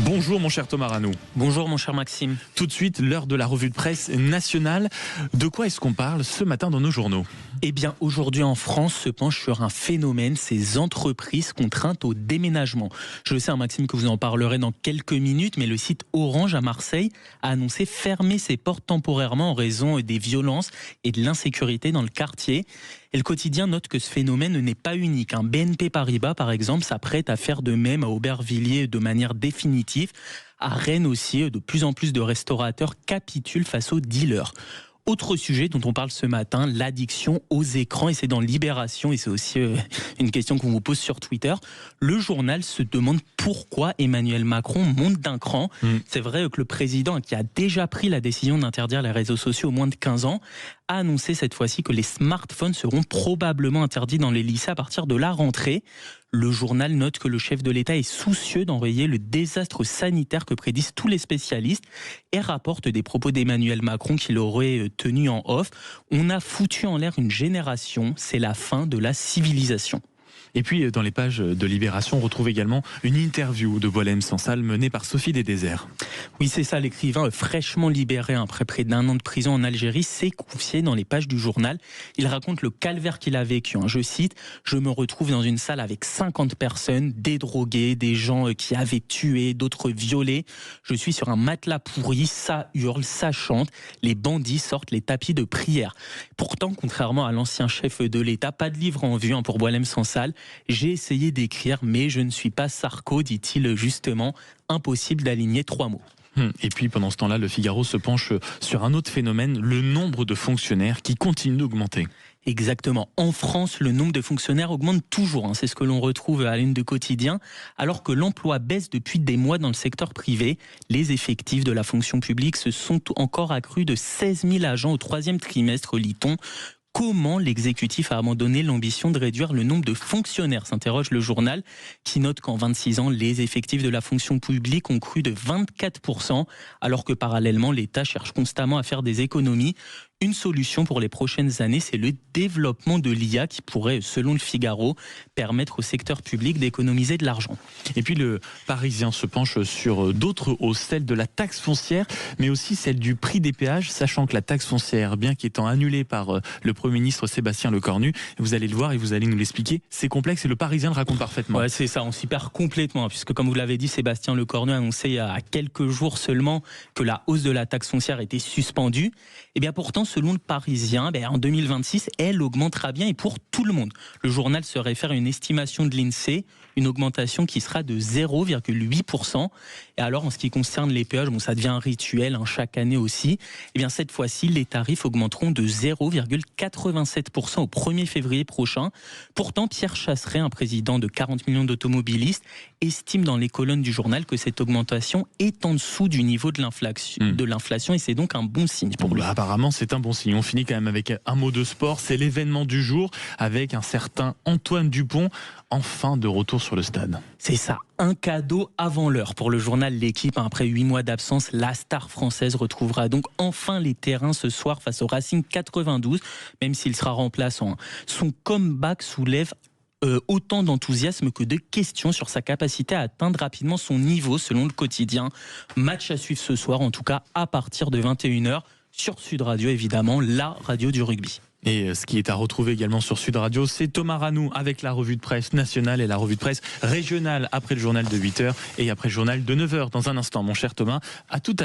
Bonjour mon cher Thomas Ranou. Bonjour mon cher Maxime. Tout de suite, l'heure de la revue de presse nationale. De quoi est-ce qu'on parle ce matin dans nos journaux ? Eh bien, aujourd'hui en France se penche sur un phénomène, ces entreprises contraintes au déménagement. Je sais, Maxime, que vous en parlerez dans quelques minutes, mais le site Orange à Marseille a annoncé fermer ses portes temporairement en raison des violences et de l'insécurité dans le quartier. Et le quotidien note que ce phénomène n'est pas unique. BNP Paribas, par exemple, s'apprête à faire de même à Aubervilliers de manière définitive. À Rennes aussi, de plus en plus de restaurateurs capitulent face aux dealers. Autre sujet dont on parle ce matin, l'addiction aux écrans, et c'est dans Libération, et c'est aussi une question qu'on vous pose sur Twitter. Le journal se demande pourquoi Emmanuel Macron monte d'un cran. C'est vrai que le président, qui a déjà pris la décision d'interdire les réseaux sociaux aux moins de 15 ans, a annoncé cette fois-ci que les smartphones seront probablement interdits dans les lycées à partir de la rentrée. Le journal note que le chef de l'État est soucieux d'enrayer le désastre sanitaire que prédisent tous les spécialistes et rapporte des propos d'Emmanuel Macron qu'il aurait tenus en off. On a foutu en l'air une génération, c'est la fin de la civilisation. Et puis, dans les pages de Libération, on retrouve également une interview de Boualem Sansal menée par Sophie Desdésert. Oui, c'est ça, l'écrivain fraîchement libéré après près d'1 an de prison en Algérie s'est confié dans les pages du journal. Il raconte le calvaire qu'il a vécu. Je cite, « Je me retrouve dans une salle avec 50 personnes, des drogués, des gens qui avaient tué, d'autres violés. Je suis sur un matelas pourri, ça hurle, ça chante. Les bandits sortent les tapis de prière. » Pourtant, contrairement à l'ancien chef de l'État, pas de livre en vue pour Boualem Sansal. J'ai essayé d'écrire, mais je ne suis pas Sarko, dit-il justement. Impossible d'aligner 3 mots. Et puis pendant ce temps-là, le Figaro se penche sur un autre phénomène, le nombre de fonctionnaires qui continue d'augmenter. Exactement. En France, le nombre de fonctionnaires augmente toujours. C'est ce que l'on retrouve à l'une de Quotidien. Alors que l'emploi baisse depuis des mois dans le secteur privé, les effectifs de la fonction publique se sont encore accrus de 16 000 agents au 3e trimestre, lit-on. Comment l'exécutif a abandonné l'ambition de réduire le nombre de fonctionnaires, s'interroge le journal, qui note qu'en 26 ans, les effectifs de la fonction publique ont cru de 24%, alors que parallèlement, l'État cherche constamment à faire des économies. Une solution pour les prochaines années, c'est le développement de l'IA qui pourrait, selon le Figaro, permettre au secteur public d'économiser de l'argent. Et puis le Parisien se penche sur d'autres hausses, celle de la taxe foncière, mais aussi celle du prix des péages, sachant que la taxe foncière, bien qu'étant annulée par le Premier ministre Sébastien Lecornu, vous allez le voir et vous allez nous l'expliquer, c'est complexe et le Parisien le raconte parfaitement. Ouais, c'est ça, on s'y perd complètement, puisque comme vous l'avez dit, Sébastien Lecornu a annoncé il y a quelques jours seulement que la hausse de la taxe foncière était suspendue. Et bien pourtant, selon le Parisien, en 2026, elle augmentera bien et pour tout le monde. Le journal se réfère à une estimation de l'INSEE, une augmentation qui sera de 0,8%. Et alors, en ce qui concerne les péages, ça devient un rituel chaque année aussi. Et bien cette fois-ci, les tarifs augmenteront de 0,87% au 1er février prochain. Pourtant, Pierre Chasseret, un président de 40 millions d'automobilistes, estime dans les colonnes du journal que cette augmentation est en dessous du niveau de l'inflation et c'est donc un bon signe pour lui. Apparemment, c'est un bon signe. On finit quand même avec un mot de sport. C'est l'événement du jour avec un certain Antoine Dupont, enfin de retour sur le stade. C'est ça, un cadeau avant l'heure pour le journal L'Équipe. Après 8 mois d'absence, la star française retrouvera donc enfin les terrains ce soir face au Racing 92, même s'il sera remplaçant. Son comeback soulève autant d'enthousiasme que de questions sur sa capacité à atteindre rapidement son niveau selon le Quotidien. Match à suivre ce soir, en tout cas à partir de 21h sur Sud Radio, évidemment, la radio du rugby. Et ce qui est à retrouver également sur Sud Radio, c'est Thomas Ranou avec la revue de presse nationale et la revue de presse régionale après le journal de 8h et après le journal de 9h. Dans un instant, mon cher Thomas, à tout à l'heure.